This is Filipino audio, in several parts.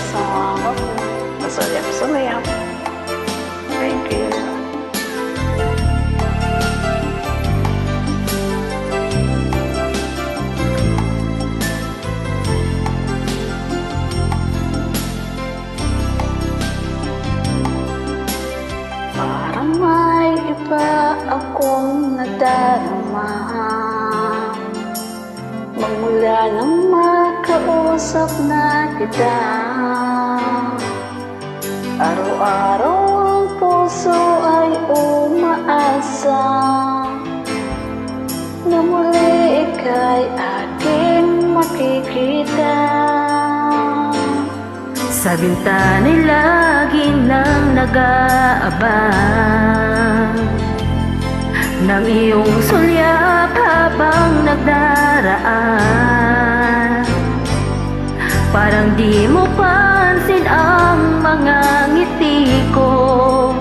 bersama Sulyap. Thank you. Parang may iba akong nadarama magmula nang makausap na kita. Araw-araw ang puso ay umaasa na muli ika'y aking makikita. Sa bintana'y lagi nang nag-aabang ng iyong sulyap habang nagdaraan. Parang di mo pansin ang mga ngiti ko.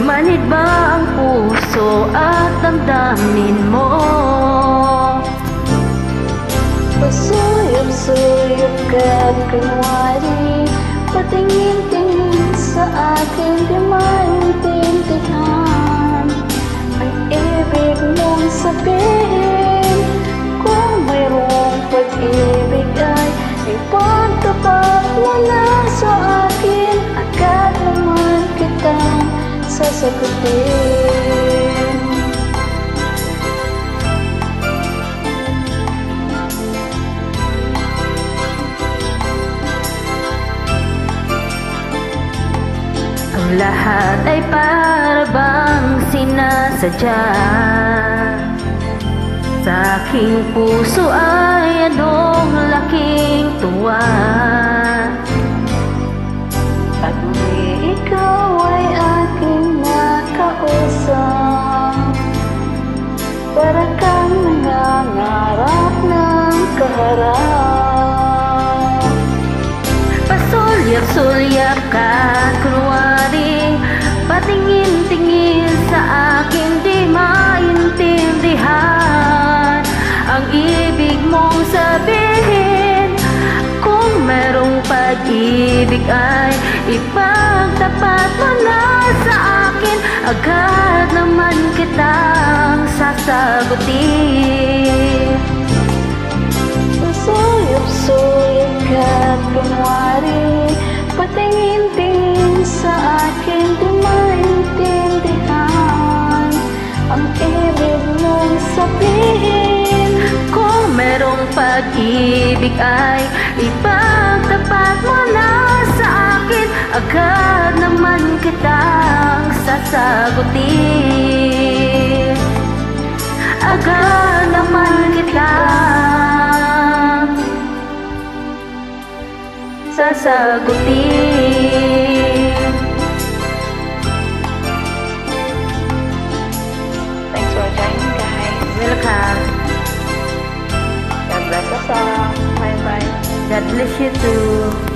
Manhid ba ang puso at damdamin mo? Pasuyop-suyop ka't kunwari, patingin-tingin sa akin di maintindihan ang ibig mong sabihin. Kung mayroong pag-ibig ay ipagtapat mo na sa akin, agad naman kitang sasagutin. Ang lahat ay para bang sinasadya. Sa aking puso ay anong laking tuwa. At muli ikaw ay aking nakausap, para kang nangangarap ng kaharap. Pasulyap-sulyap ka, kunwari patingin-tingin sa akin, di maintindihan ang ibig mong sabihin. Kung merong pag-ibig ay ipagtapat mo na sa akin, agad naman kitang sasagutin. Pasuyop-suyop ka't kunwari, patingin-tingin sa akin, di maintindihan ang ibig mong sabihin. Kung merong pag-ibig ay ipagtapat mo na sa akin, agad naman kitang sasagutin. Agad naman kitang sasagutin. Thanks for joining, guys. Welcome. God bless us all. Bye-bye. God bless you too.